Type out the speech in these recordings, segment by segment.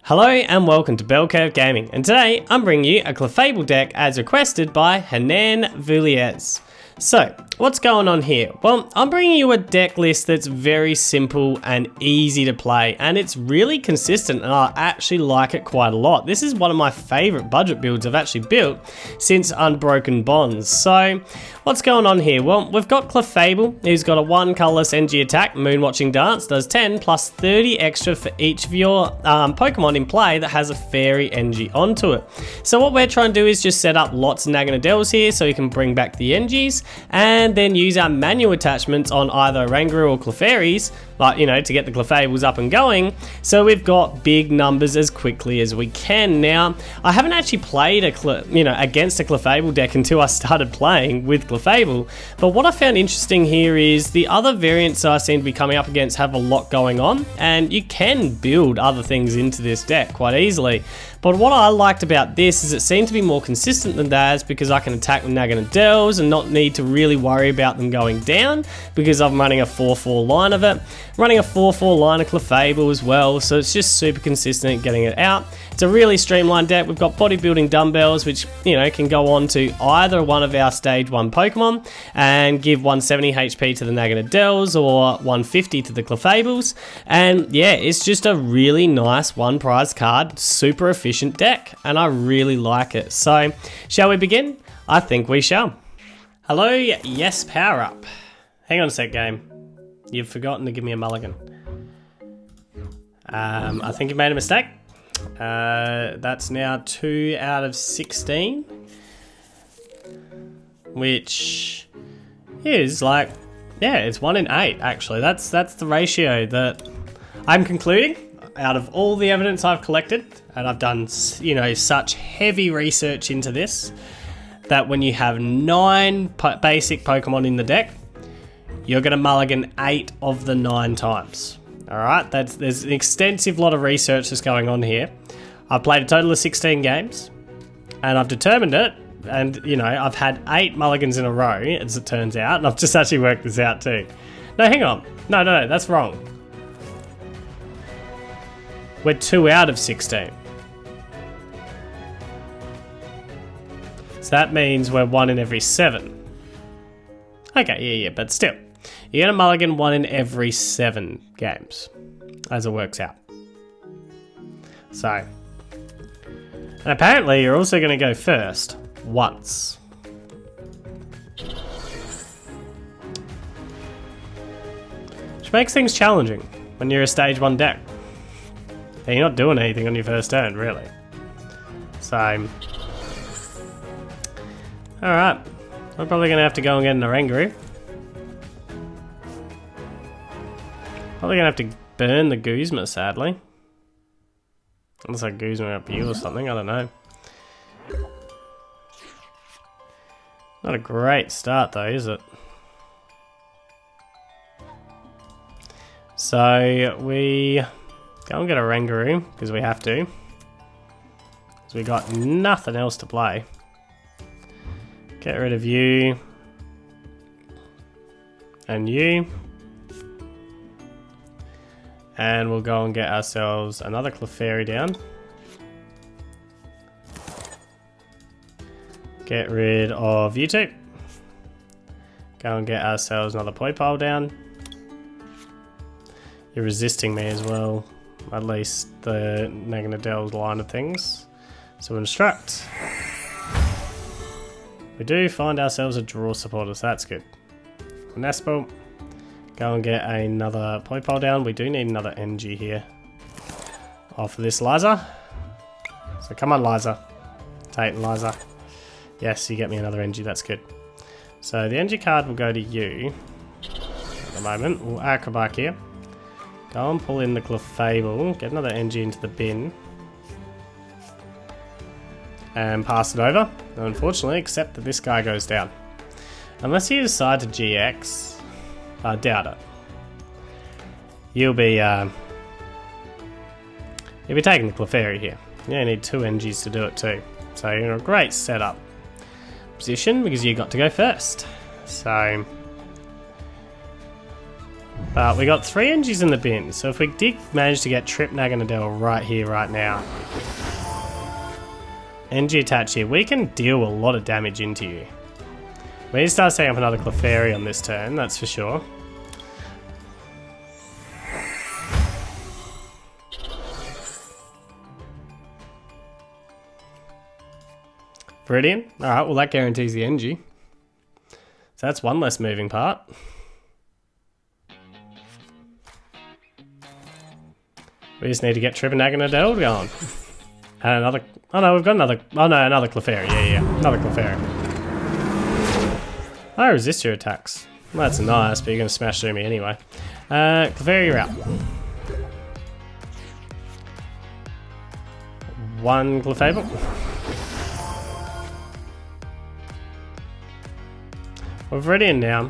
Hello and welcome to Bell Curve Gaming, and today I'm bringing you a Clefable deck as requested by Hernan Villiers. So, what's going on here? Well, I'm bringing you a deck list that's very simple and easy to play, and it's really consistent, and I actually like it quite a lot. This is one of my favorite budget builds I've actually built since Unbroken Bonds. So, what's going on here? Well, we've got Clefable, who's got a 1 colorless NG attack, Moonwatching Dance, does 10 plus 30 extra for each of your Pokemon in play that has a fairy NG onto it. So what we're trying to do is just set up lots of Naganadels here so we can bring back the NGs, and then use our manual attachments on either Oranguru or Clefairies, like, you know, to get the Clefables up and going, so we've got big numbers as quickly as we can. Now, I haven't actually played against a Clefable deck until I started playing with Clefable, but what I found interesting here is the other variants that I seem to be coming up against have a lot going on, and you can build other things into this deck quite easily. But what I liked about this is it seemed to be more consistent than theirs, because I can attack with Naganadels and not need to really worry about them going down, because I'm running a 4-4 line of it. Running a 4-4 line of Clefable as well, so it's just super consistent at getting it out. It's a really streamlined deck. We've got Bodybuilding Dumbbells, which, you know, can go on to either one of our stage 1 Pokemon and give 170 HP to the Naganadels or 150 to the Clefables. And yeah, it's just a really nice one prize card, super efficient deck, and I really like it. So, shall we begin? I think we shall. Hello, yes, power up. Hang on a sec, game. You've forgotten to give me a mulligan. I think you made a mistake. That's now 2 out of 16. Which is like, yeah, it's 1 in 8 actually. That's the ratio that I'm concluding out of all the evidence I've collected. And I've done, you know, such heavy research into this, that when you have 9 basic Pokemon in the deck, you're going to mulligan 8 of the 9 times. Alright, there's an extensive lot of research that's going on here. I've played a total of 16 games, and I've determined it, and, you know, I've had 8 mulligans in a row, as it turns out, and I've just actually worked this out too. No, hang on. No, that's wrong. We're 2 out of 16. So that means we're 1 in every 7. Okay, yeah, but still. You're going to mulligan 1 in every 7 games, as it works out. So, and apparently you're also going to go first, once. Which makes things challenging when you're a stage 1 deck. And you're not doing anything on your first turn, really. So, alright, we're probably going to have to go and get an Oranguru. Probably going to have to burn the Guzma, sadly. Unless I Guzma up you or something, I don't know. Not a great start though, is it? So we go and get a Oranguru, because we have to. Because we got nothing else to play. Get rid of you. And you. And we'll go and get ourselves another Clefairy down. Get rid of you two. Go and get ourselves another Poipole down. You're resisting me as well. At least the Naganadel line of things. So instruct. We do find ourselves a draw supporter, so that's good. Nespel. Go and get another Poipole down. We do need another NG here. Off of this Liza. So come on, Liza. Tate Liza. Yes, you get me another NG, that's good. So the NG card will go to you. At the moment, we'll Acro Bike here. Go and pull in the Clefable. Get another NG into the bin. And pass it over. And unfortunately, accept that this guy goes down. Unless you decide to GX. I doubt it. You'll be taking the Clefairy here. You only need 2 NGs to do it too. So you're in a great setup position because you got to go first. So But we got 3 energies in the bin, so if we did manage to get Trip Naganadel right here, right now, energy attach here, we can deal a lot of damage into you. We need to start setting up another Clefairy on this turn, that's for sure. Brilliant. Alright, well that guarantees the energy. So that's one less moving part. We just need to get Trip and Naganadel going. And another... Oh no, we've got another... Oh no, another Clefairy. Yeah. Another Clefairy. I resist your attacks. Well, that's nice, but you're going to smash through me anyway. Clefairy, you're out. 1 Clefable. We're ready in now.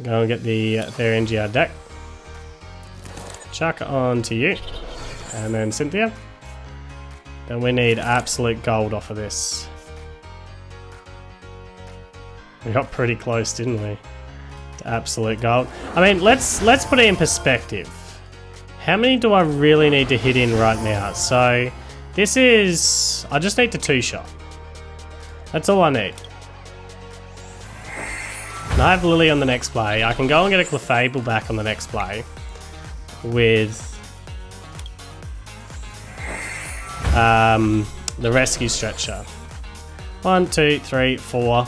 Go and get the Therian GR deck. Chuck it on to you. And then Cynthia. Then we need absolute gold off of this. We got pretty close, didn't we? To absolute gold. I mean, let's put it in perspective. How many do I really need to hit in right now? So this is... I just need to 2-shot. That's all I need. And I have Lillie on the next play. I can go and get a Clefable back on the next play with the Rescue Stretcher. 1, 2, 3, 4.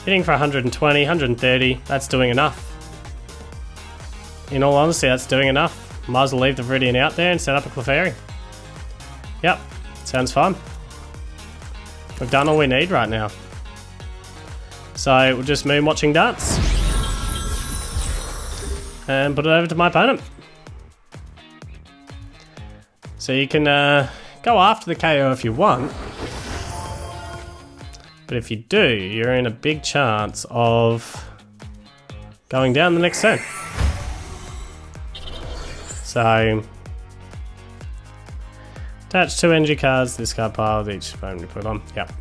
Hitting for 120, 130. That's doing enough. In all honesty, that's doing enough. Might as well leave the Viridian out there and set up a Clefairy. Yep, sounds fun. We've done all we need right now. So we'll just moon watching dance and put it over to my opponent. So you can go after the KO if you want, but if you do, you're in a big chance of going down the next turn. So attach 2 energy cards, this card pile with each opponent you put on. Yep.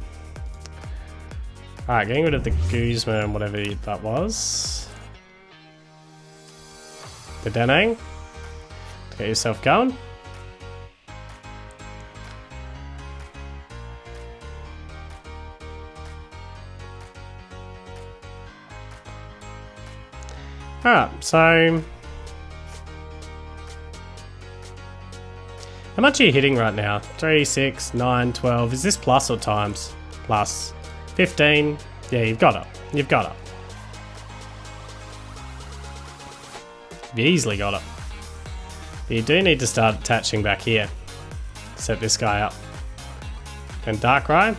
Alright, getting rid of the Guzma and whatever that was. The Denang. Get yourself going. Alright, so... how much are you hitting right now? 3, 6, 9, 12. Is this plus or times? Plus. 15. Yeah, you've got it. You've got it. You easily got it. But you do need to start attaching back here. Set this guy up. And Darkrai.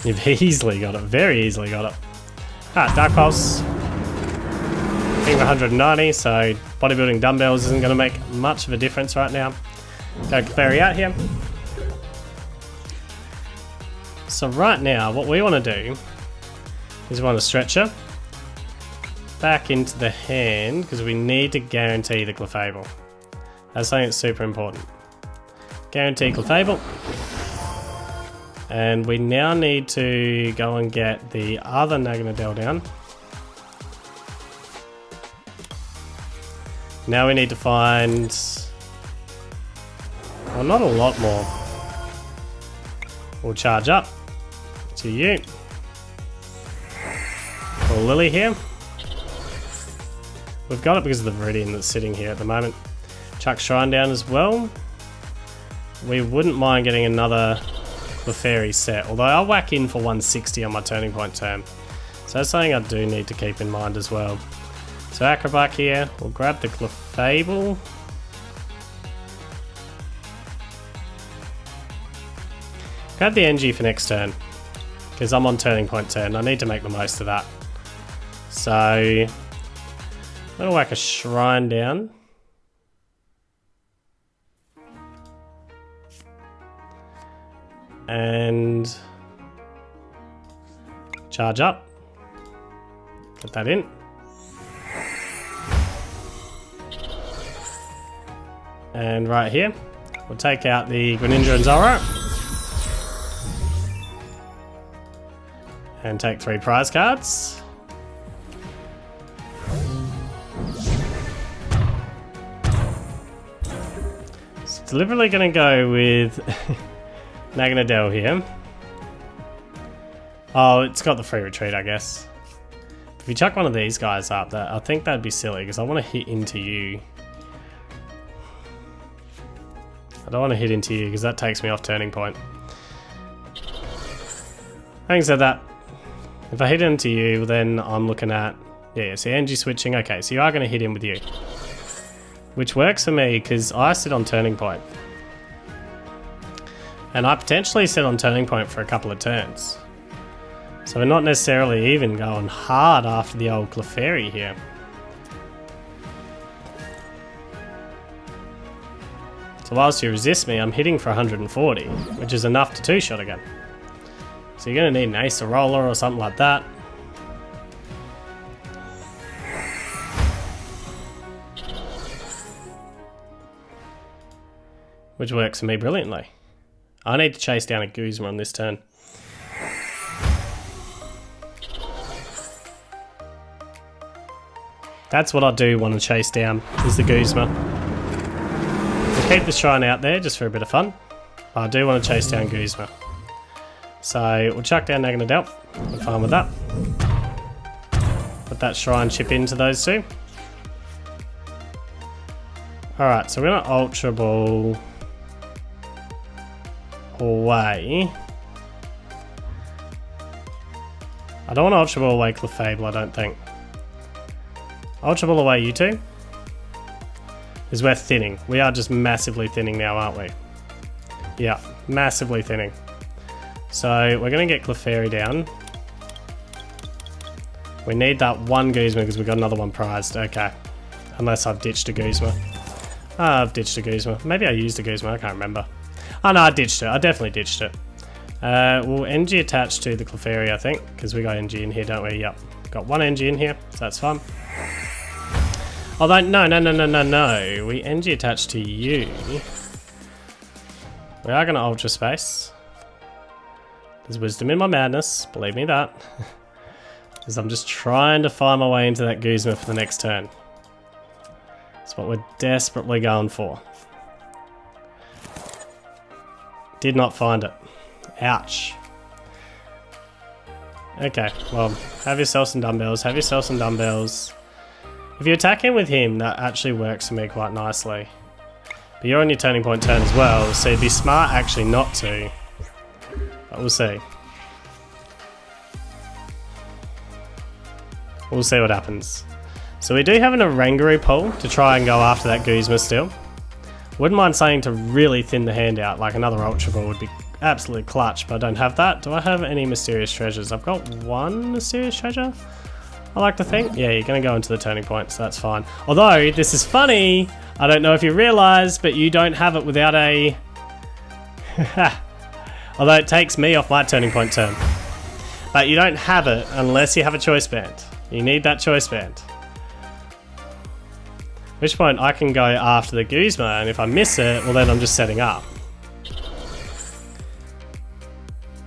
You've easily got it. Very easily got it. Alright, Dark Pulse. Hitting 190, so Bodybuilding Dumbbells isn't going to make much of a difference right now. Go Clefairy out here. So right now, what we want to do is we want to Stretcher back into the hand because we need to guarantee the Clefable. That's something that's super important. Guarantee Clefable. And we now need to go and get the other Naganadel down. Now we need to find... well, not a lot more. We'll charge up to you. Or Lillie here. We've got it because of the Viridian that's sitting here at the moment. Chuck Shrine down as well. We wouldn't mind getting another Clefairy set, although I'll whack in for 160 on my turning point turn. So that's something I do need to keep in mind as well. So Acro Bike here, we'll grab the Clefable. Grab the NG for next turn, because I'm on turning point turn. I need to make the most of that. So I'm going to whack a Shrine down. And charge up. Get that in. And right here, we'll take out the Greninja and Zoro. and take 3 prize cards. So deliberately going to go with Naganadel here. Oh, it's got the free retreat, I guess. If you chuck one of these guys up, I think that'd be silly because I want to hit into you. I don't want to hit into you because that takes me off turning point. Having said that, if I hit into you, then I'm looking at... Yeah, so energy switching. Okay, so you are going to hit in with you. Which works for me because I sit on turning point. And I potentially sit on turning point for a couple of turns. So we're not necessarily even going hard after the old Clefairy here. So whilst you resist me, I'm hitting for 140, which is enough to 2-shot again. So you're going to need an Ace or Roller or something like that. Which works for me brilliantly. I need to chase down a Guzma on this turn. That's what I do want to chase down, is the Guzma. We'll keep the Shrine out there just for a bit of fun. But I do want to chase down Guzma. So we'll chuck down Naganadel. I'm fine with that. Put that Shrine chip into those two. Alright, so we're going to Ultra Ball away. I don't want to Ultra Ball away Clefable, I don't think. Ultra Ball away you two. Because we're thinning. We are just massively thinning now, aren't we? Yeah, massively thinning. So we're going to get Clefairy down. We need that one Guzma because we've got another one prized. Okay. Unless I've ditched a Guzma. I've ditched a Guzma. Maybe I used a Guzma, I can't remember. Oh no, I ditched it. I definitely ditched it. We'll NG attach to the Clefairy, I think, because we got NG in here, don't we? Yep. Got one NG in here, so that's fun. Although, no. We NG attach to you. We are going to Ultra Space. There's wisdom in my madness, believe me that. Because I'm just trying to find my way into that Guzma for the next turn. That's what we're desperately going for. Did not find it. Ouch. Okay, well, have yourself some dumbbells, have yourself some dumbbells. If you attack him with him, that actually works for me quite nicely. But you're on your turning point turn as well, so it'd be smart actually not to. But we'll see. We'll see what happens. So we do have an Oranguru pull to try and go after that Guzma still. Wouldn't mind saying to really thin the hand out, like another Ultra Ball would be absolutely clutch, but I don't have that. Do I have any Mysterious Treasures? I've got one Mysterious Treasure, I like to think. Yeah, you're going to go into the turning point, so that's fine. Although, this is funny, I don't know if you realise, but you don't have it without a... Although it takes me off my turning point turn. But you don't have it unless you have a choice band. You need that choice band. At which point I can go after the Guzma, and if I miss it, well then I'm just setting up.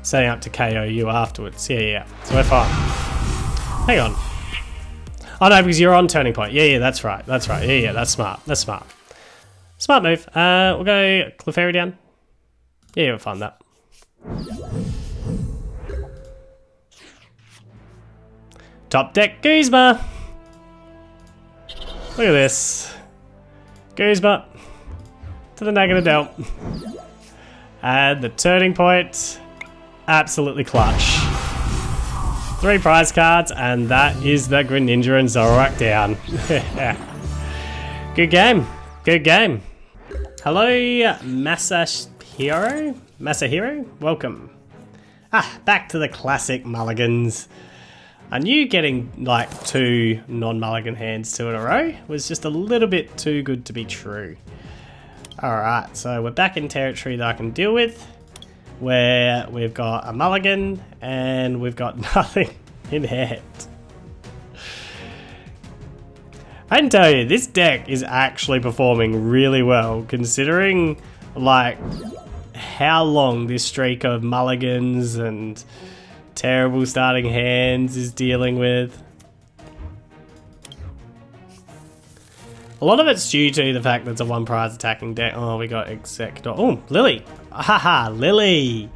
Setting up to KO you afterwards. Yeah. So we're fine. Hang on. Oh no, because you're on turning point. Yeah, that's right. Yeah, that's smart. That's smart. Smart move. We'll go Clefairy down. Yeah, we'll find that. Top deck Guzma. Look at this. Guzma to the Naganadel. And the turning point. Absolutely clutch. 3 prize cards, and that is the Greninja and Zoroark down. Good game. Good game. Hello, Masahiro? Welcome. Back to the classic mulligans. I knew getting like 2 non-mulligan hands 2 in a row was just a little bit too good to be true. Alright, so we're back in territory that I can deal with, where we've got a mulligan and we've got nothing in hand. I can tell you, this deck is actually performing really well, considering like how long this streak of mulligans and terrible starting hands is dealing with. A lot of it's due to the fact that it's a one prize attacking deck. Oh, we got Exeggutor. Oh, Lillie. Haha, Lillie.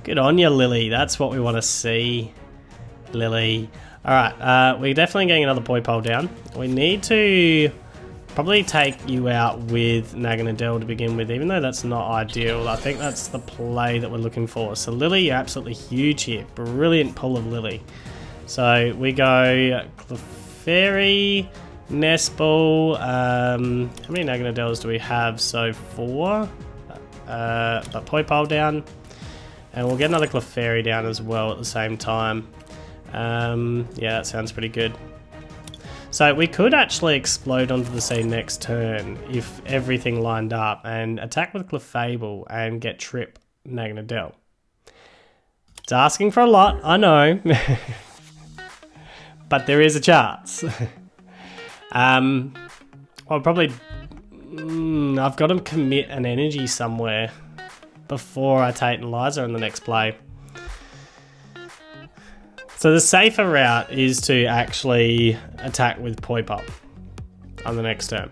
Good on you, Lillie. That's what we want to see. Lillie. Alright, we're definitely getting another Poipole down. We need to probably take you out with Naganadel to begin with, even though that's not ideal. I think that's the play that we're looking for. So Lillie, you're absolutely huge here. Brilliant pull of Lillie. So we go Clefairy, Nestball. How many Naganadels do we have? So 4. But Poipole down. And we'll get another Clefairy down as well at the same time. Yeah, that sounds pretty good. So we could actually explode onto the sea next turn if everything lined up and attack with Clefable and get trip Naganadel. It's asking for a lot, I know. But there is a chance. I'll probably... I've got to commit an energy somewhere before I Tate Liza in the next play. So the safer route is to actually attack with Poipole on the next turn.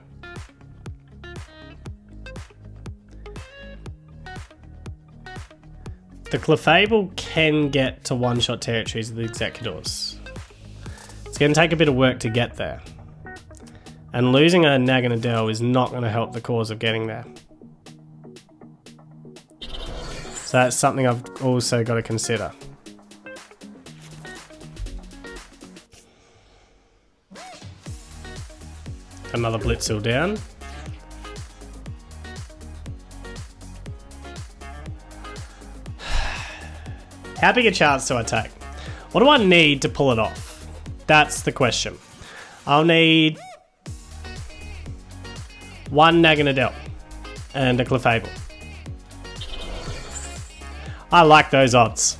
The Clefable can get to one-shot territories with the Exeggutors. It's going to take a bit of work to get there. And losing a Naganadel is not going to help the cause of getting there. So that's something I've also got to consider. Another Blitzle down. How big a chance to attack? What do I need to pull it off? That's the question. I'll need 1 Naganadel and a Clefable. I like those odds.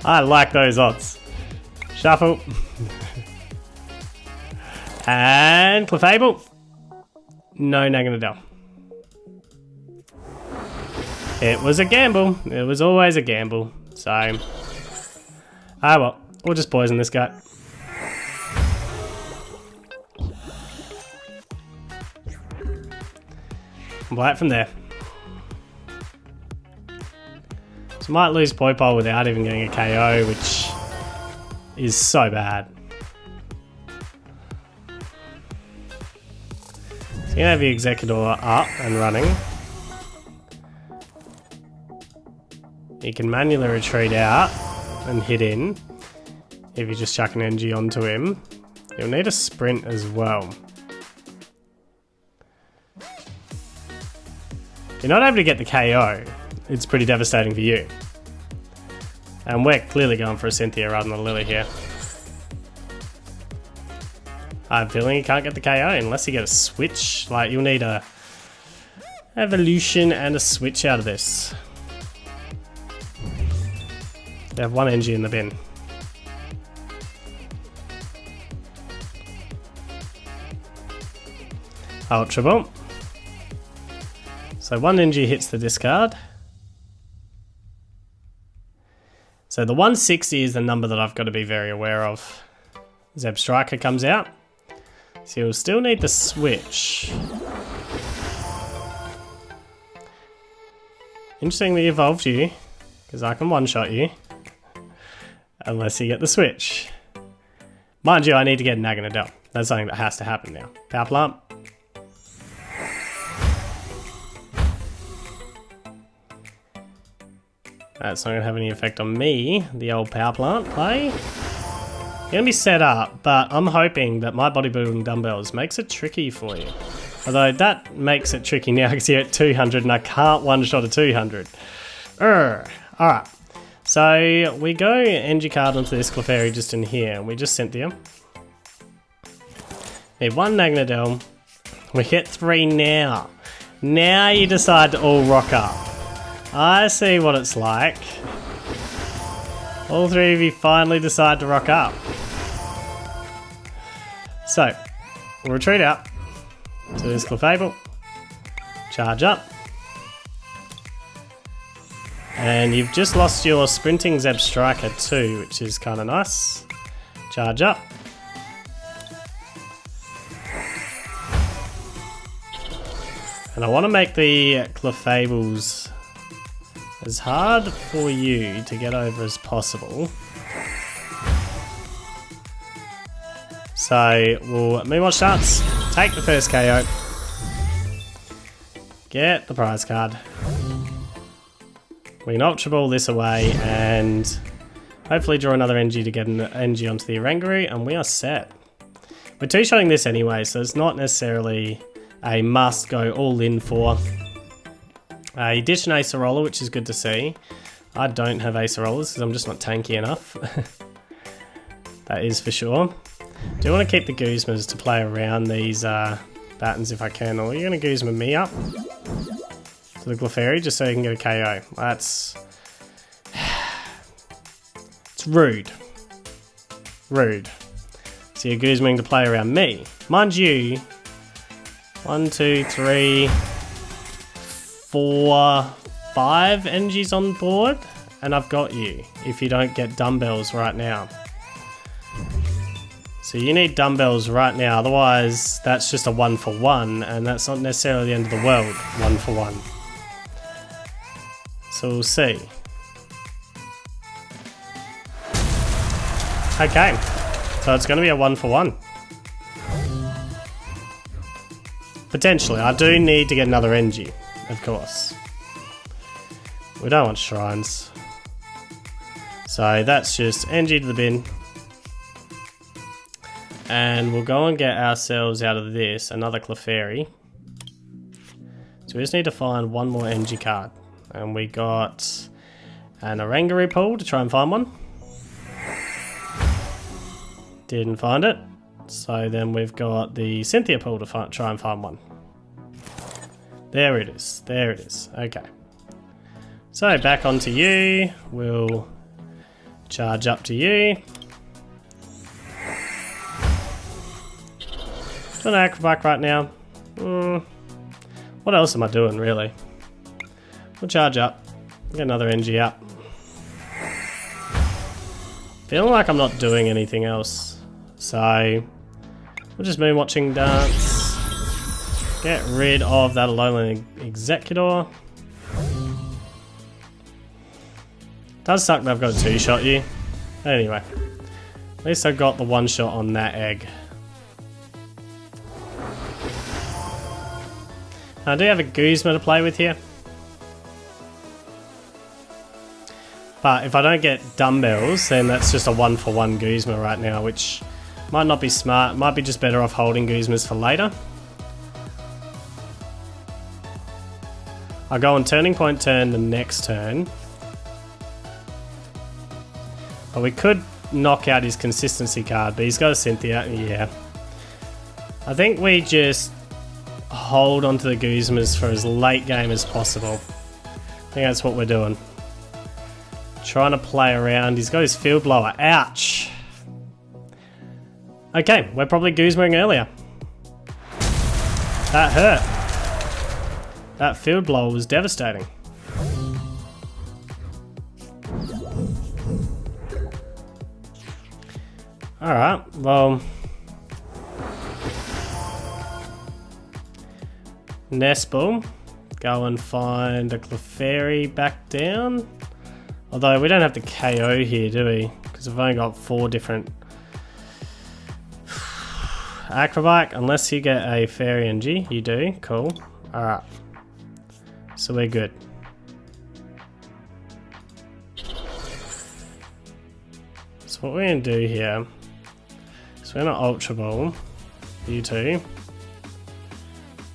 I like those odds. Shuffle. And Clefable. No Naganadel. It was a gamble. It was always a gamble. So, ah well, we'll just poison this guy. Play it from there. So might lose Poipole without even getting a KO, which is so bad. So you're gonna have the Exeggutor up and running. You can manually retreat out and hit in if you just chuck an NG onto him. You'll need a sprint as well. If you're not able to get the KO, it's pretty devastating for you. And we're clearly going for a Cynthia rather than a Lillie here. I have a feeling you can't get the KO unless you get a switch. Like, you'll need a evolution and a switch out of this. They have 1 NG in the bin. Ultra Ball. So 1 NG hits the discard. So the 160 is the number that I've got to be very aware of. Zeb Striker comes out. So you'll still need the switch. Interestingly evolved you, because I can one-shot you. Unless you get the switch. Mind you, I need to get Naganadel. That's something that has to happen now. Power plant. That's not going to have any effect on me, the old power plant play. Going to be set up, but I'm hoping that my bodybuilding dumbbells makes it tricky for you. Although that makes it tricky now because you're at 200 and I can't one-shot a 200. Alright. So we go NG card onto this Clefairy just in here, and we just Cynthia. Need 1 Naganadel. We hit 3 now. Now you decide to all rock up. I see what it's like. All 3 of you finally decide to rock up. So, we'll retreat out to this Clefable. Charge up. And you've just lost your Sprinting Zeb Striker too, which is kind of nice. Charge up. And I want to make the Clefables as hard for you to get over as possible. So we'll Moonwatch stance, take the first KO, get the prize card. We can Ultra Ball this away and hopefully draw another NG to get an NG onto the Oranguru, and we are set. We're two-shotting this anyway, so it's not necessarily a must go all in for. You ditched an Acerola, which is good to see. I don't have Acerolas because I'm just not tanky enough. That is for sure. Do want to keep the Guzmas to play around these Battens if I can, or you're going to Guzma me up to the Clefairy just so you can get a KO. That's... it's rude. Rude. So you're Guzmaing to play around me. Mind you, 1, 2, 3, 4, 5 NGs on board, and I've got you if you don't get dumbbells right now. So you need dumbbells right now, otherwise that's just a 1-for-1, and that's not necessarily the end of the world, 1-for-1. So we'll see. Okay, so it's going to be a 1-for-1. Potentially, I do need to get another NG, of course. We don't want shrines. So that's just NG to the bin. And we'll go and get ourselves out of this another Clefairy. So we just need to find one more NG card. And we got an Oranguru pool to try and find one. Didn't find it. So then we've got the Cynthia pool to try and find one. There it is. There it is. Okay. So back onto you. We'll charge up to you. Doing an Acro Bike right now. What else am I doing really? We'll charge up. Get another NG up. Feeling like I'm not doing anything else. So we'll just Moonwatching dance. Get rid of that Alolan Exeggutor. Does suck that I've got a 2-shot you. Anyway. At least I got the 1-shot on that egg. I do have a Guzma to play with here. But if I don't get dumbbells, then that's just a 1-for-1 Guzma right now, which might not be smart. Might be just better off holding Guzmas for later. I'll go on Turning Point turn the next turn. But we could knock out his consistency card, but he's got a Cynthia, yeah. I think we just hold onto the Guzmas for as late game as possible. I think that's what we're doing. Trying to play around. He's got his Field Blower. Ouch! Okay, we're probably Guzmaing earlier. That hurt. That Field Blower was devastating. Alright, well... Nestball. Go and find a Clefairy back down. Although we don't have to KO here, do we? Because we've only got 4 different... Acro Bike, unless you get a Fairy NG. You do, cool. Alright. So we're good. So what we're going to do here is we're going to Ultra Ball you two.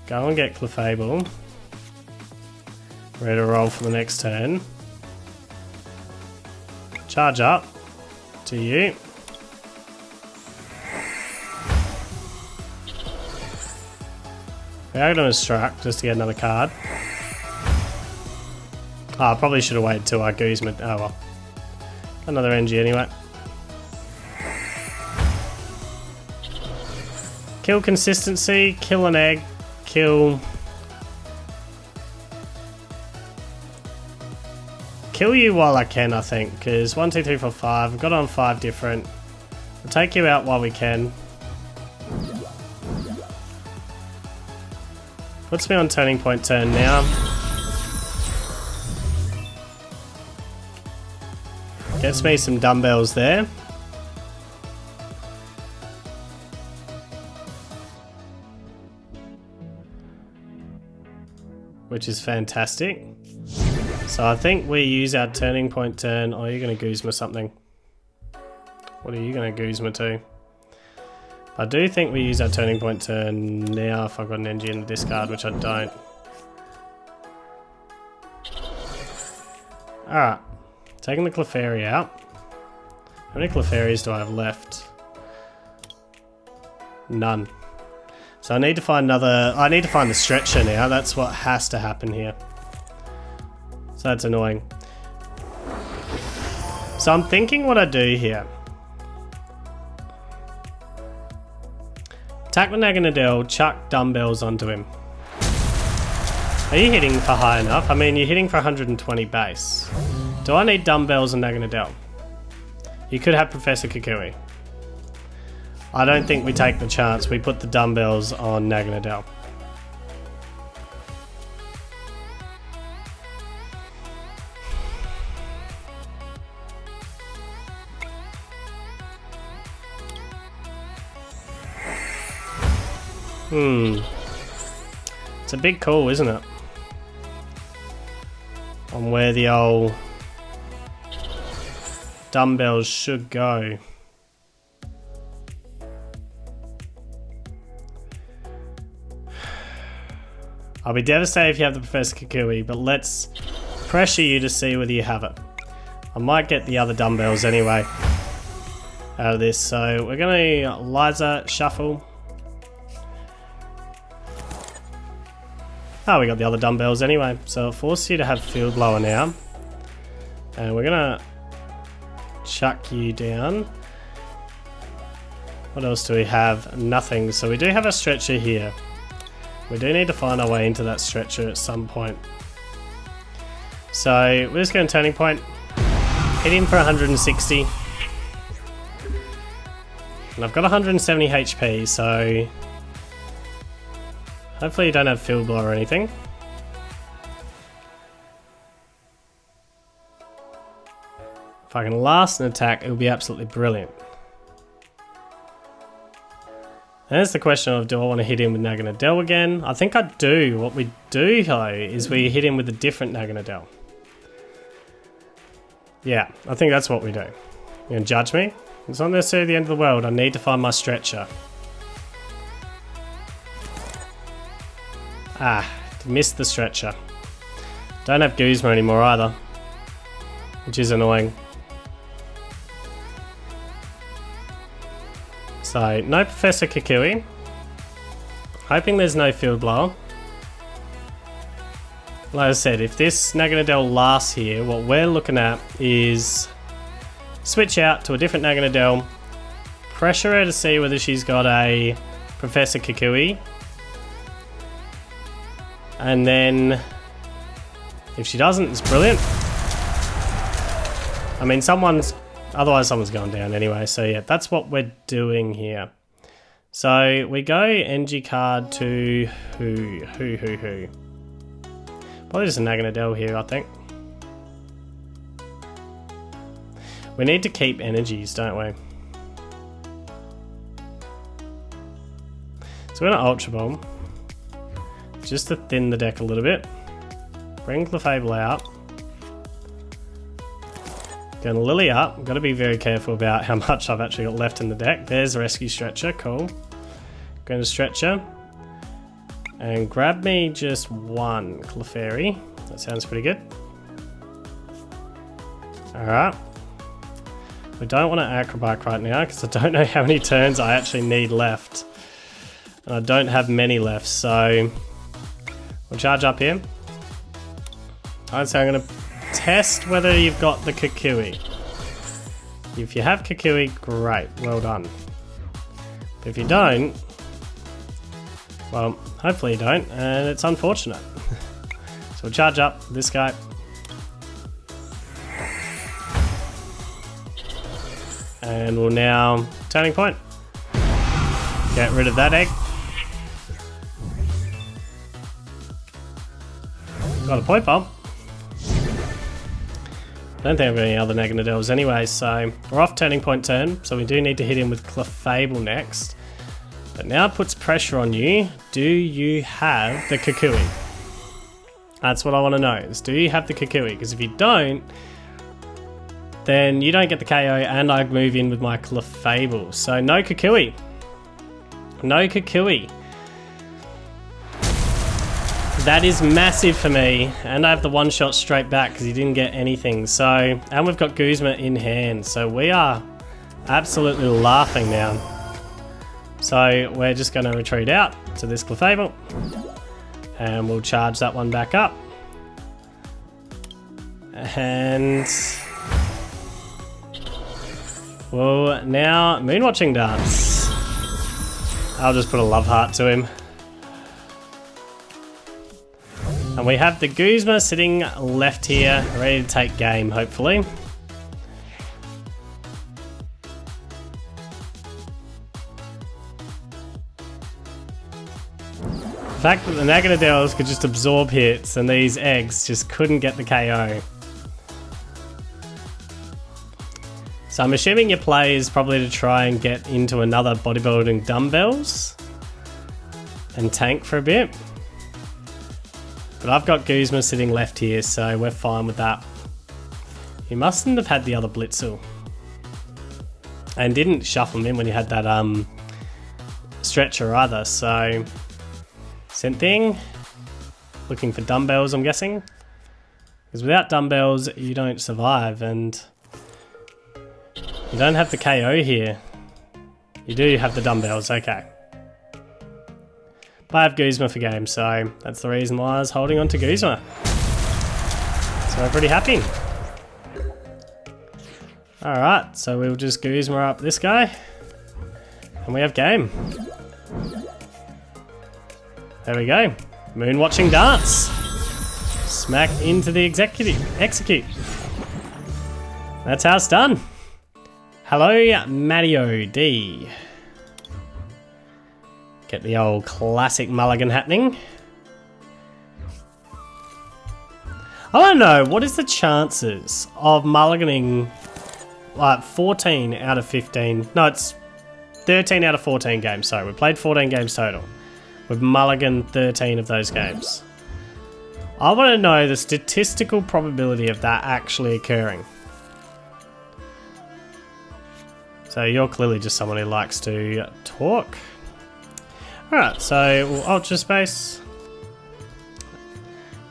Go and get Clefable. Ready to roll for the next turn. Charge up to you. We are going to struck just to get another card. I probably should have waited till I Guzma. Oh well. Another NG anyway. Kill consistency, kill an egg, kill kill you while I can, I think, because 1, 2, 3, 4, 5. I've got on 5 different. We'll take you out while we can. Puts me on turning point turn now. Gets me some dumbbells there. Which is fantastic. So I think we use our turning point turn. Oh, you're going to Guzma something. What are you going to Guzma to? I do think we use our turning point turn now if I've got an energy in the discard, which I don't. Alright. Taking the Clefairy out. How many Clefairies do I have left? None. So I need to find another... I need to find the stretcher now. That's what has to happen here. So that's annoying. So I'm thinking what I do here. Attack the Naganadel, chuck dumbbells onto him. Are you hitting for high enough? I mean, you're hitting for 120 base. Do I need dumbbells and Naganadel? You could have Professor Kukui. I don't think we take the chance. We put the dumbbells on Naganadel. It's a big call, isn't it? On where the old dumbbells should go. I'll be devastated if you have the Professor Kukui, but let's pressure you to see whether you have it. I might get the other dumbbells anyway out of this, so we're going to Liza shuffle. Oh, we got the other dumbbells anyway, so it forces you to have Field Blower now. And we're going to chuck you down. What else do we have? Nothing. So we do have a stretcher here. We do need to find our way into that stretcher at some point. So we're just going to turning point. Hit him for 160. And I've got 170 HP, so... hopefully you don't have Field Blow or anything. If I can last an attack, it will be absolutely brilliant. And that's the question of, do I want to hit him with Naganadel again? I think I do. What we do though is we hit him with a different Naganadel. Yeah, I think that's what we do. You're going to judge me? It's not necessarily the end of the world. I need to find my stretcher. Ah, missed the stretcher. Don't have Guzma anymore either, which is annoying. So, no Professor Kukui. Hoping there's no Field Blower. Like I said, if this Naganadel lasts here, what we're looking at is switch out to a different Naganadel, pressure her to see whether she's got a Professor Kukui. And then, if she doesn't, it's brilliant. I mean, otherwise someone's going down anyway. So yeah, that's what we're doing here. So we go NG card to who? Probably just a Naganadel here, I think. We need to keep energies, don't we? So we're going to Ultra Bomb. Just to thin the deck a little bit. Bring Clefable out. Going to Lillie up. Got to be very careful about how much I've actually got left in the deck. There's Rescue Stretcher. Cool. Going to Stretcher. And grab me just one Clefairy. That sounds pretty good. Alright. We don't want to Acro Bike right now because I don't know how many turns I actually need left. And I don't have many left, so... we'll charge up here. Alright, so I'm going to test whether you've got the Kukui. If you have Kukui, great, well done. But if you don't, well, hopefully you don't, and it's unfortunate. So we'll charge up this guy. And we'll now turning point. Get rid of that egg. Got a Poipole. I don't think I've got any other Naganadels anyway, so we're off turning point turn, so we do need to hit him with Clefable next. But now it puts pressure on you. Do you have the Kukui? That's what I want to know, is do you have the Kukui? Because if you don't, then you don't get the KO and I move in with my Clefable. So no Kukui. No Kukui. That is massive for me, and I have the one shot straight back because he didn't get anything. So, and we've got Guzma in hand, so we are absolutely laughing now. So we're just going to retreat out to this Clefable, and we'll charge that one back up. And we'll now Moonwatching Dance. I'll just put a love heart to him. And we have the Guzma sitting left here, ready to take game, hopefully. The fact that the Naganadels could just absorb hits and these eggs just couldn't get the KO. So I'm assuming your play is probably to try and get into another Bodybuilding Dumbbells and tank for a bit. But I've got Guzma sitting left here, so we're fine with that. He mustn't have had the other Blitzel. And didn't shuffle him in when he had that stretcher either, so... Cynthia, looking for dumbbells, I'm guessing. Because without dumbbells, you don't survive, and... You don't have the KO here. You do have the dumbbells, okay. But I have Guzma for game, so that's the reason why I was holding on to Guzma. So we're pretty happy. Alright, so we'll just Guzma up this guy. And we have game. There we go. Moonwatching Dance. Smack into the execute. That's how it's done. Hello, Mario D. Get the old classic mulligan happening. I want to know, what is the chances of mulliganing like 14 out of 15? No, it's 13 out of 14 games. Sorry, we played 14 games total. We've mulliganed 13 of those games. I want to know the statistical probability of that actually occurring. So you're clearly just someone who likes to talk. Alright, so we'll Ultra Space.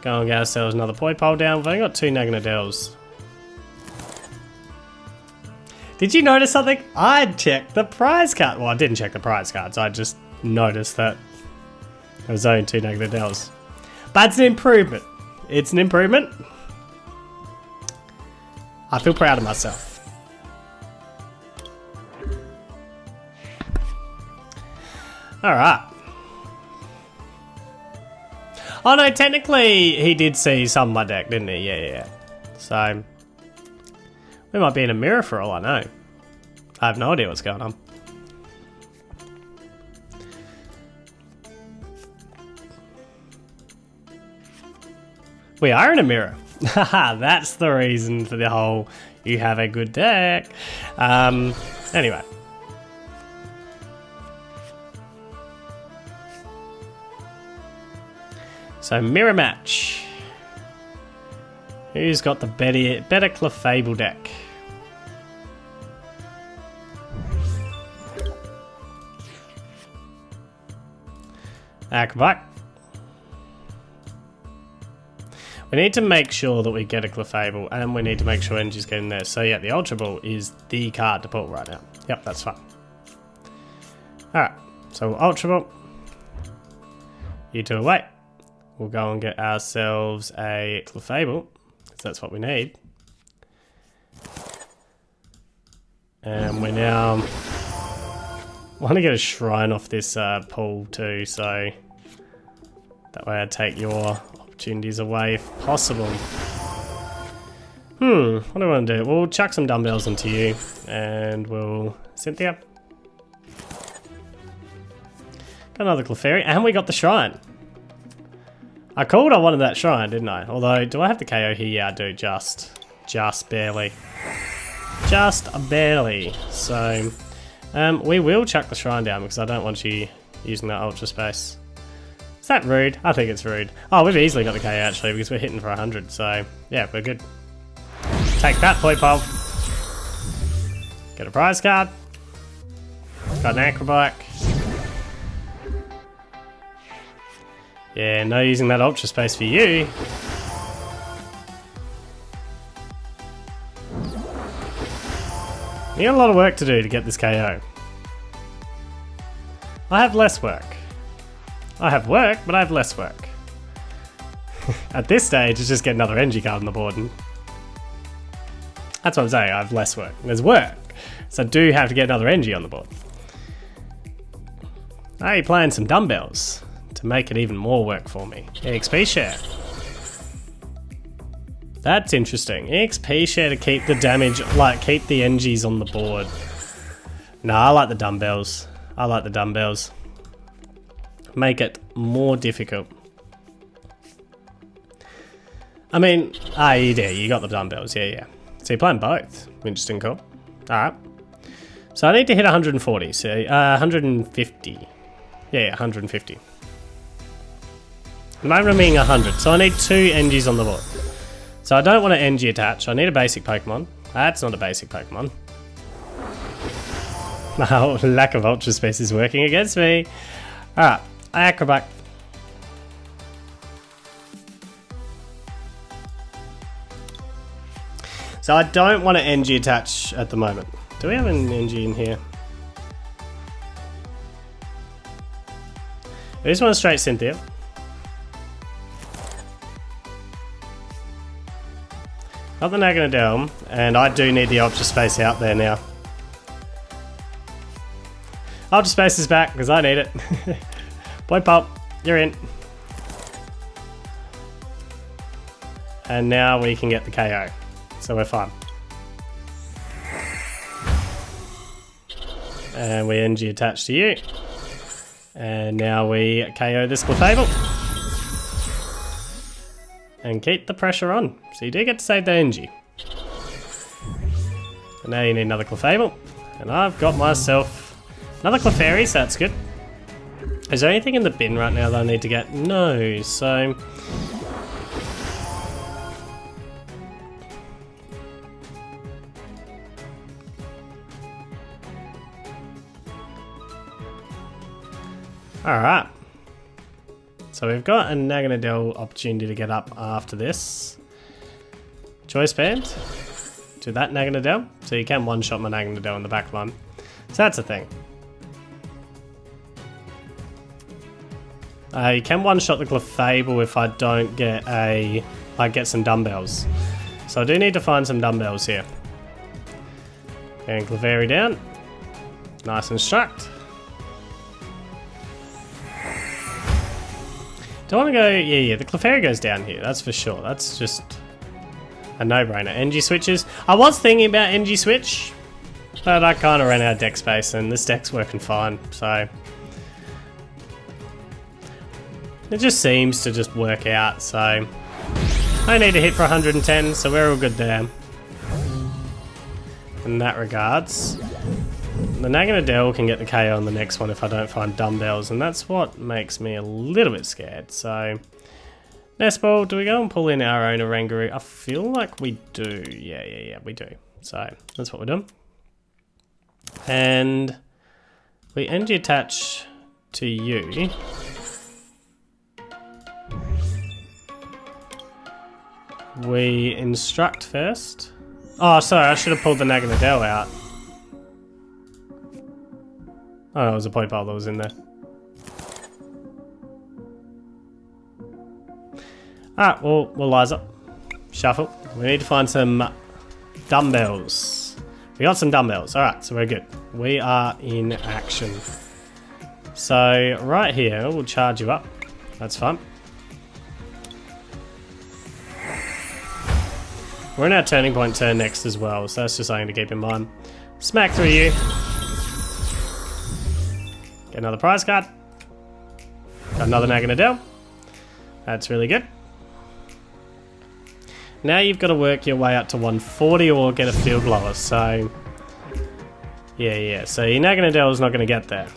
Go and get ourselves another Poipole down. We've only got 2 Naganadels. Did you notice something? I checked the prize card. Well, I didn't check the prize cards. I just noticed that there was only 2 Naganadels. But it's an improvement. It's an improvement. I feel proud of myself. Alright. Oh no, technically he did see some of my deck, didn't he? Yeah. So, we might be in a mirror for all I know. I have no idea what's going on. We are in a mirror. Haha, that's the reason for the whole you have a good deck. Anyway. So, mirror match. Who's got the better Clefable deck? Acro Bike. We need to make sure that we get a Clefable, and we need to make sure Energy's getting there. So yeah, the Ultra Ball is the card to pull right now. Yep, that's fine. Alright, so Ultra Ball. You two away. We'll go and get ourselves a Clefable, because that's what we need. And we now want to get a Shrine off this pool too, so that way I take your opportunities away if possible. What do I want to do? We'll chuck some dumbbells into you, and we'll... Cynthia. Got another Clefairy, and we got the Shrine. I called I wanted that Shrine, didn't I? Although, do I have the KO here? Yeah, I do, just barely. Just barely. So, we will chuck the Shrine down, because I don't want you using that Ultra Space. Is that rude? I think it's rude. Oh, we've easily got the KO, actually, because we're hitting for 100, so, yeah, we're good. Take that, Poipole. Get a prize card. Got an Acro Bike. Yeah, no using that Ultra Space for you. You got a lot of work to do to get this KO. I have less work. I have work, but I have less work. At this stage, it's just get another energy card on the board. And that's what I'm saying, I have less work. There's work, so I do have to get another energy on the board. Hey, playing some dumbbells to make it even more work for me. XP share. That's interesting. XP share to keep the damage, like keep the energies on the board. Nah, I like the dumbbells. I like the dumbbells. Make it more difficult. I mean, you do. You got the dumbbells. Yeah. So you're playing both. Interesting call. Alright. So I need to hit 140. So 150. Yeah, 150. At the moment I'm being 100. So I need 2 NGs on the board. So I don't want to NG attach. I need a basic Pokemon. That's not a basic Pokemon. Oh, lack of Ultra Space is working against me. Alright. Acro Bike. So I don't want to NG attach at the moment. Do we have an NG in here? I just want to straight Cynthia. Got the Naganadel, and I do need the Ultra Space out there now. Ultra Space is back, because I need it. Poipole, you're in. And now we can get the KO. So we're fine. And we NG attach to you. And now we KO this Clefable. And keep the pressure on. So you do get to save the energy. And now you need another Clefable. And I've got myself another Clefairy, so that's good. Is there anything in the bin right now that I need to get? No, so... Alright. So we've got a Naganadel opportunity to get up after this. Choice band to that Naganadel. So you can one-shot my Naganadel in the back line. So that's a thing. You can one-shot the Clefable if I don't get get some dumbbells. So I do need to find some dumbbells here. And Clefairy down. Nice and struct. Do I want to go... Yeah, the Clefairy goes down here, that's for sure. That's just a no-brainer. NG switches. I was thinking about NG switch, but I kind of ran out of deck space, and this deck's working fine, so... It just seems to just work out, so... I need to hit for 110, so we're all good there. In that regards. The Naganadel can get the KO on the next one if I don't find dumbbells, and that's what makes me a little bit scared. So, next ball, do we go and pull in our own Oranguru? I feel like we do. Yeah, we do. So, that's what we're doing. And we NG attach to you. We instruct first. Oh, sorry, I should have pulled the Naganadel out. Oh, it was a Poipole that was in there. Alright, we'll Liza. Shuffle. We need to find some dumbbells. We got some dumbbells. Alright, so we're good. We are in action. So, right here, we'll charge you up. That's fun. We're in our turning point turn next as well, so that's just something to keep in mind. Smack through you. Get another prize card. Got another Naganadel. That's really good. Now you've got to work your way up to 140 or get a field blower, so... Yeah, so your Naganadel is not going to get there.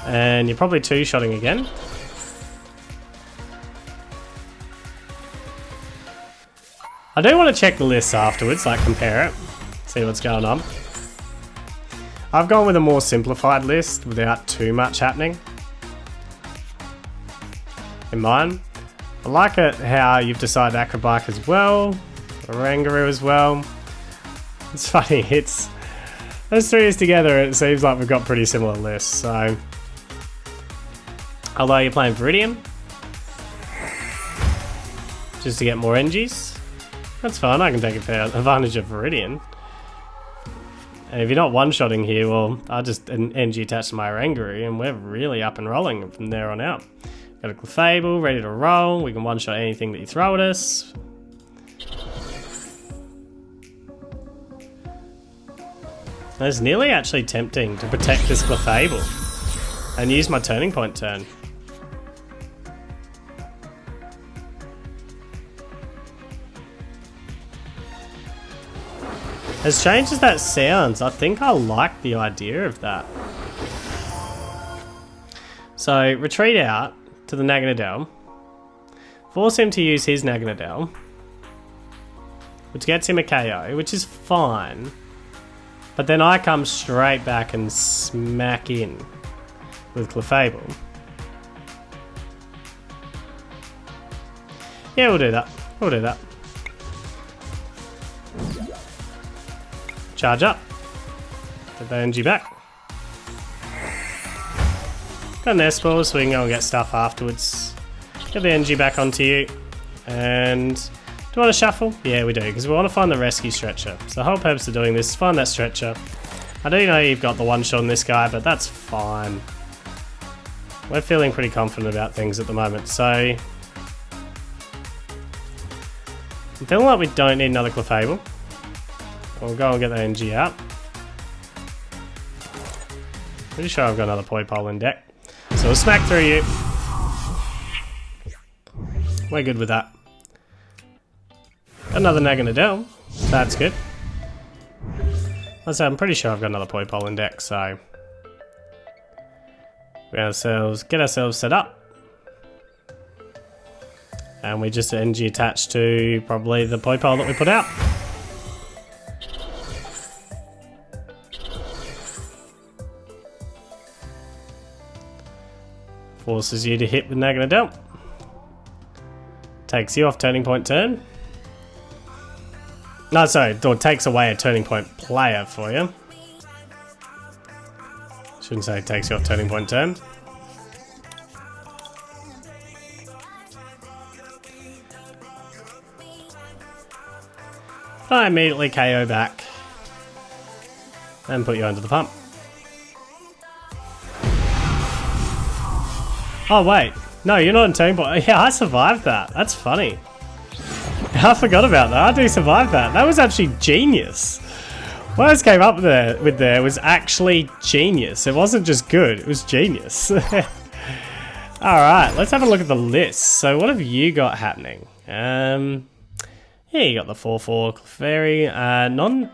And you're probably two-shotting again. I do want to check the lists afterwards, like compare it, see what's going on. I've gone with a more simplified list without too much happening in mind. I like it how you've decided Acro Bike as well, Oranguru as well. It's funny, it's those three is together, it seems like we've got pretty similar lists, so... Although you're playing Viridian, just to get more NGs, that's fine, I can take advantage of Viridian. And if you're not one-shotting here, well, I'll just NG attach to my Oranguru and we're really up and rolling from there on out. Got a Clefable, ready to roll, we can one-shot anything that you throw at us. It's nearly actually tempting to protect this Clefable and use my turning point turn. As strange as that sounds, I think I like the idea of that. So, retreat out to the Naganadel. Force him to use his Naganadel. Which gets him a KO, which is fine. But then I come straight back and smack in with Clefable. Yeah, we'll do that. We'll do that. Charge up. Get the NG back. Got an S-ball so we can go and get stuff afterwards. Get the NG back onto you. And do you want to shuffle? Yeah, we do, because we want to find the Rescue Stretcher. So the whole purpose of doing this is find that Stretcher. I do know you've got the one shot on this guy, but that's fine. We're feeling pretty confident about things at the moment, so... I'm feeling like we don't need another Clefable. We'll go and get the NG out. Pretty sure I've got another Poipole in deck. So we'll smack through you. We're good with that. Got another Naganadel. That's good. I'm pretty sure I've got another Poipole in deck, so... We get ourselves set up. And we just NG attached to probably the Poipole that we put out. Forces you to hit with Naganadel. Takes you off turning point turn. No, sorry, or takes away a turning point player for you. Shouldn't say takes you off turning point turn. I immediately KO back and put you under the pump. Oh wait, no, you're not in turning point. Yeah, I survived that. That's funny. I forgot about that. I do survive that. That was actually genius. What I just came up with there was actually genius. It wasn't just good, it was genius. Alright, let's have a look at the list. So what have you got happening? Yeah, you got the 4-4 Clefairy.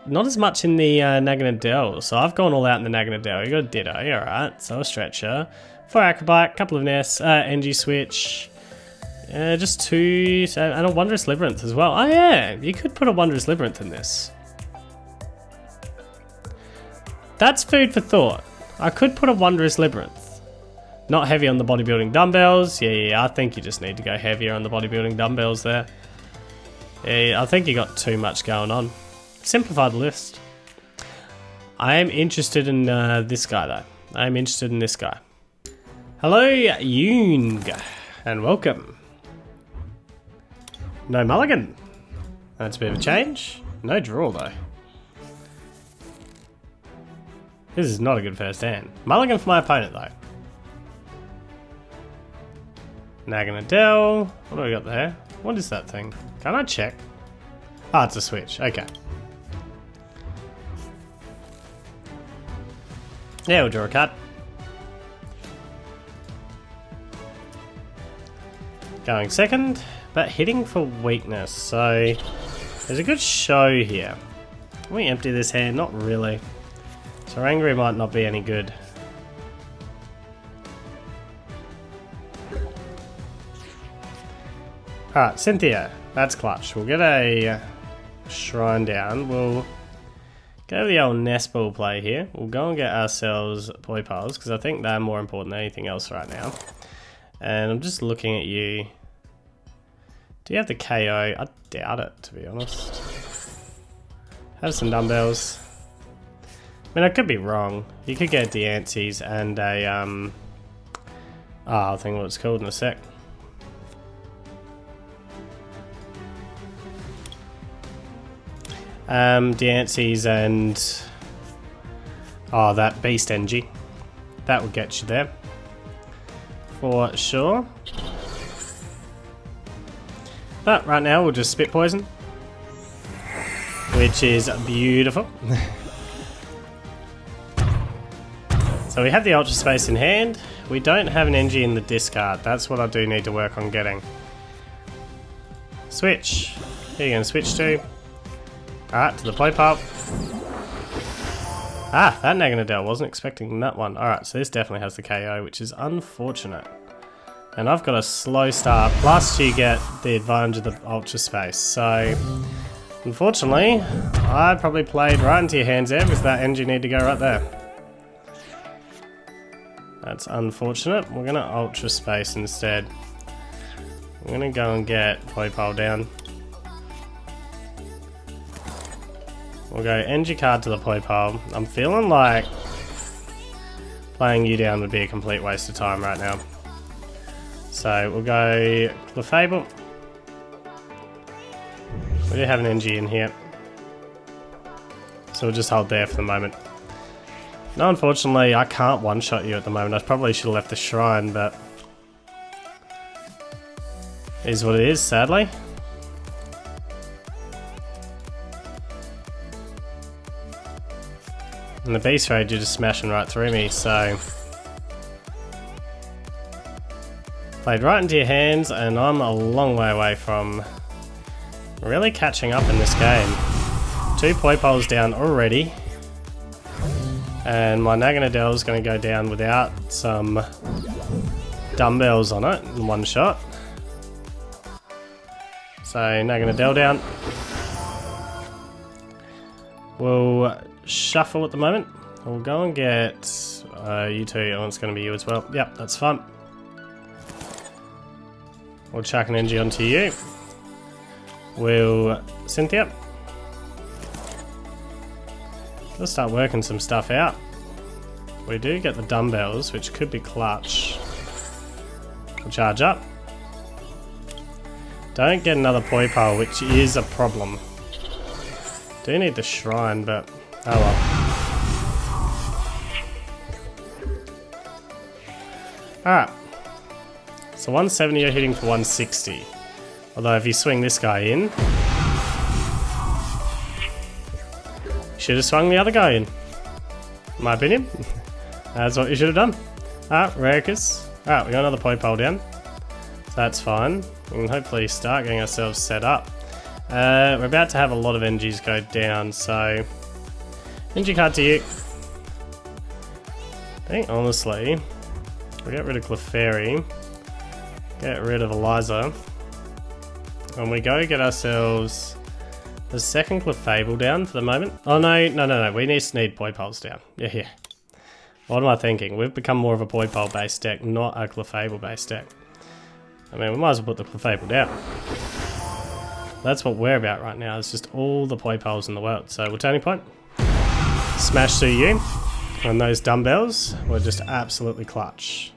Not as much in the Naganadel. So I've gone all out in the Naganadel. You got a Ditto, alright. So a Stretcher. 4 Acro Bike, couple of Nests, NG Switch. Just 2, and a Wondrous Labyrinth as well. Oh yeah, you could put a Wondrous Labyrinth in this. That's food for thought. I could put a Wondrous Labyrinth. Not heavy on the Bodybuilding Dumbbells. Yeah, I think you just need to go heavier on the Bodybuilding Dumbbells there. Yeah, I think you got too much going on. Simplify the list. I am interested in this guy though. I am interested in this guy. Hello, Young, and welcome. No mulligan. That's a bit of a change. No draw though. This is not a good first hand. Mulligan for my opponent though. Naganadel. What do we got there? What is that thing? Can I check? Oh, it's a switch. Okay. Yeah, we'll draw a card. Going second, but hitting for weakness. So there's a good show here. Can we empty this hand? Not really. So Oranguru might not be any good. Alright, Cynthia. That's clutch. We'll get a shrine down. We'll go the old nest ball play here. We'll go and get ourselves Poipoles, because I think they're more important than anything else right now. And I'm just looking at you. Do you have the KO? I doubt it, to be honest. Have some dumbbells. I mean, I could be wrong. You could get Deances and a, I'll think what it's called in a sec. Deances and, that Beast NG. That would get you there. For sure. But right now we'll just spit poison, which is beautiful. So we have the Ultra Space in hand. We don't have an NG in the discard. That's what I do need to work on getting. Switch. Who are you going to switch to? Alright, to the Poipole. Ah, that Naganadel. Wasn't expecting that one. Alright, so this definitely has the KO, which is unfortunate. And I've got a slow start, plus you get the advantage of the Ultra Space. So, unfortunately, I probably played right into your hands there because that engine need to go right there. That's unfortunate. We're going to Ultra Space instead. I'm going to go and get Poipole down. We'll go NG card to the Poipole. I'm feeling like playing you down would be a complete waste of time right now. So we'll go Clefable. We do have an NG in here. So we'll just hold there for the moment. No, unfortunately, I can't one-shot you at the moment. I probably should have left the shrine, but it is what it is, sadly. And the Beast Rage, you're just smashing right through me, so played right into your hands, and I'm a long way away from really catching up in this game. 2 Poipoles down already. And my Naganadel is going to go down without some dumbbells on it in one shot. So Naganadel down. We'll shuffle at the moment. We'll go and get you two. Oh, it's going to be you as well. Yep, that's fun. We'll chuck an NG onto you. We'll Cynthia. Let's start working some stuff out. We do get the dumbbells, which could be clutch. We'll charge up. Don't get another Poipole, which is a problem. Do need the shrine, but oh well. Alright. So 170 you're hitting for 160. Although if you swing this guy in, should have swung the other guy in my opinion. That's what you should have done. Alright, Erika's. Alright, we got another Poipole down. So that's fine. We can hopefully start getting ourselves set up. We're about to have a lot of NGs go down, so NG card to you. I think honestly, we'll get rid of Clefairy, get rid of Eliza, and we go get ourselves the second Clefable down for the moment. Oh no, we need Poipoles down. Yeah. What am I thinking? We've become more of a Poipole based deck, not a Clefable based deck. I mean, we might as well put the Clefable down. That's what we're about right now. It's just all the Poipoles in the world. So we'll turning point. Smash through you. And those dumbbells were just absolutely clutch.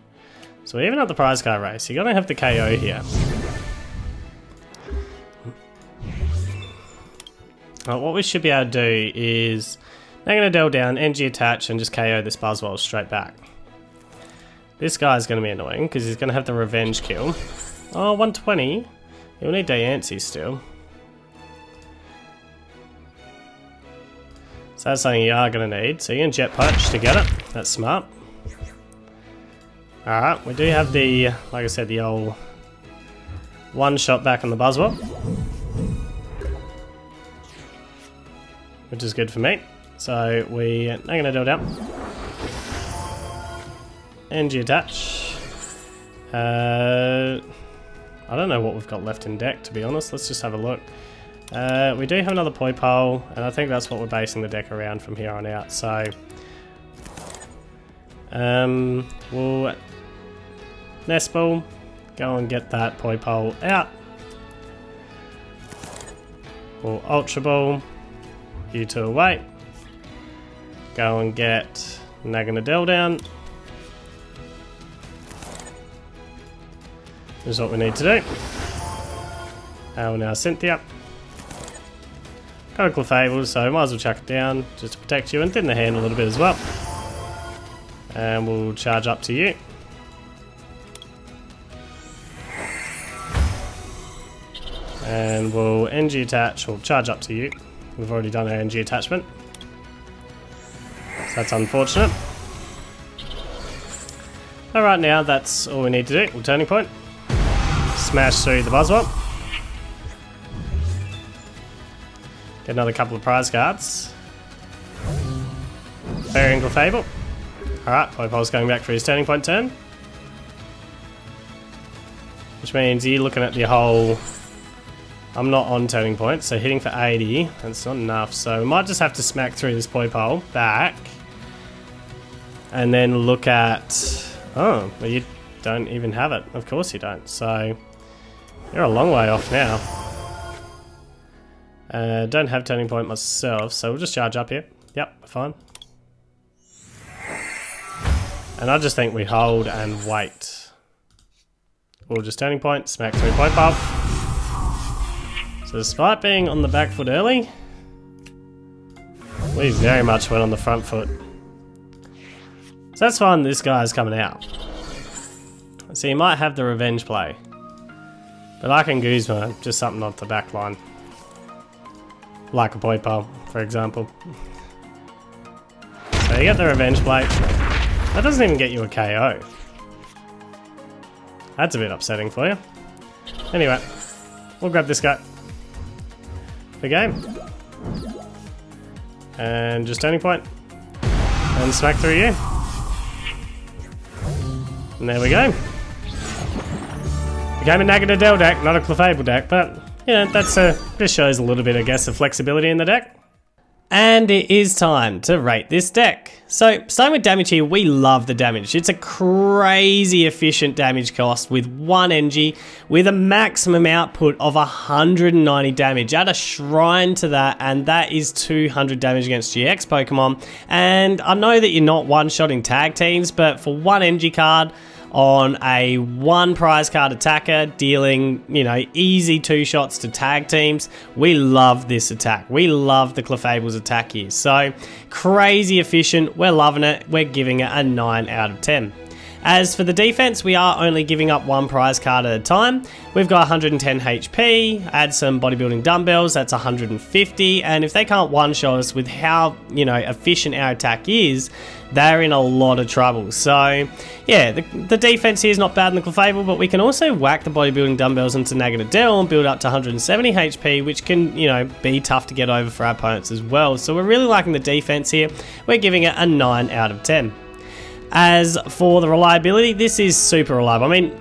So even at the prize car race, you're going to have the KO here. What we should be able to do is Naganadel down, NG attach, and just KO this Buzzwole straight back. This guy's going to be annoying because he's going to have the revenge kill. Oh, 120. You'll need Diancie still. So that's something you are going to need. So you can Jet Punch to get it. That's smart. Alright, we do have the, like I said, the old one shot back on the Buzzwell, which is good for me. So we Naganadel down. NG attach. I don't know what we've got left in deck, to be honest. Let's just have a look. We do have another Poipole, and I think that's what we're basing the deck around from here on out. So we'll Nest Ball, go and get that Poipole out. We'll Ultra Ball, you two away. Go and get Naganadel down. This is what we need to do. And now Cynthia. Got a Clefable, so might as well chuck it down just to protect you and thin the hand a little bit as well. And we'll charge up to you. And we'll NG attach, or charge up to you. We've already done our NG attachment. So that's unfortunate. But right now, that's all we need to do. We'll Turning Point. Smash through the Buzzwell. Get another couple of prize cards. Fairy and Clefable. Alright, Poipole's going back for his Turning Point turn. Which means you're looking at the whole... I'm not on Turning Point, so hitting for 80, that's not enough. So we might just have to smack through this Poipole back. And then look at... Oh, well you don't even have it. Of course you don't. So you're a long way off now. Don't have Turning Point myself, so we'll just charge up here. Yep, fine. And I just think we hold and wait. We'll just Turning Point, smack through Poipole. So despite being on the back foot early, we very much went on the front foot. So that's fine, this guy's coming out. So you might have the revenge play. But I can Guzma, just something off the back line. Like a Poipole, for example. So you get the revenge play. That doesn't even get you a KO. That's a bit upsetting for you. Anyway, we'll grab this guy. The game. And just Turning Point. And smack through you. And there we go. Became a Naganadel deck, not a Clefable deck, but you know, this shows a little bit, I guess, of flexibility in the deck. And it is time to rate this deck. So, starting with damage here, we love the damage. It's a crazy efficient damage cost with 1 NG, with a maximum output of 190 damage. Add a Shrine to that, and that is 200 damage against GX Pokemon. And I know that you're not one-shotting tag teams, but for 1 NG card, on a 1 prize card attacker dealing, you know, easy 2 shots to tag teams. We love this attack. We love the Clefable's attack here. So crazy efficient. We're loving it. We're giving it a 9 out of 10. As for the defense, we are only giving up 1 prize card at a time. We've got 110 HP, add some bodybuilding dumbbells, that's 150, and if they can't one-shot us with how, you know, efficient our attack is, they're in a lot of trouble. So, yeah, the defense here is not bad in the Clefable, but we can also whack the bodybuilding dumbbells into Naganadel and build up to 170 HP, which can, you know, be tough to get over for our opponents as well. So we're really liking the defense here. We're giving it a 9 out of 10. As for the reliability, this is super reliable. I mean,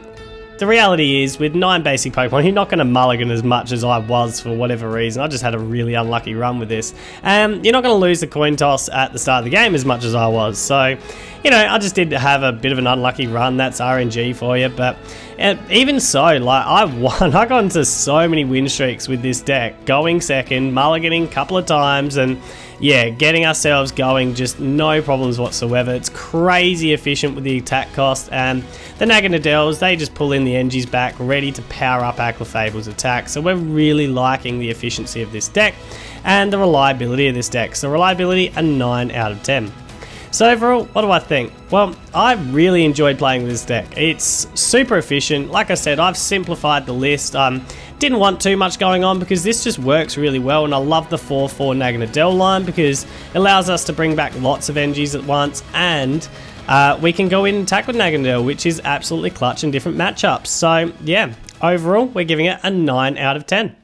the reality is, with 9 basic Pokemon, you're not going to mulligan as much as I was for whatever reason. I just had a really unlucky run with this. You're not going to lose the coin toss at the start of the game as much as I was. So, you know, I just did have a bit of an unlucky run. That's RNG for you. But even so, like, I won. I got into so many win streaks with this deck. Going second, mulliganing a couple of times, and yeah, getting ourselves going, just no problems whatsoever. It's crazy efficient with the attack cost, and the Naganadels, they just pull in the NGs back, ready to power up our Clefable's attack. So we're really liking the efficiency of this deck, and the reliability of this deck. So reliability, a 9 out of 10. So overall, what do I think? Well, I really enjoyed playing with this deck. It's super efficient. Like I said, I've simplified the list. Didn't want too much going on because this just works really well, and I love the 4/4 Naganadel line because it allows us to bring back lots of energies at once, and we can go in and attack with Naganadel, which is absolutely clutch in different matchups. So yeah, overall, we're giving it a 9 out of 10.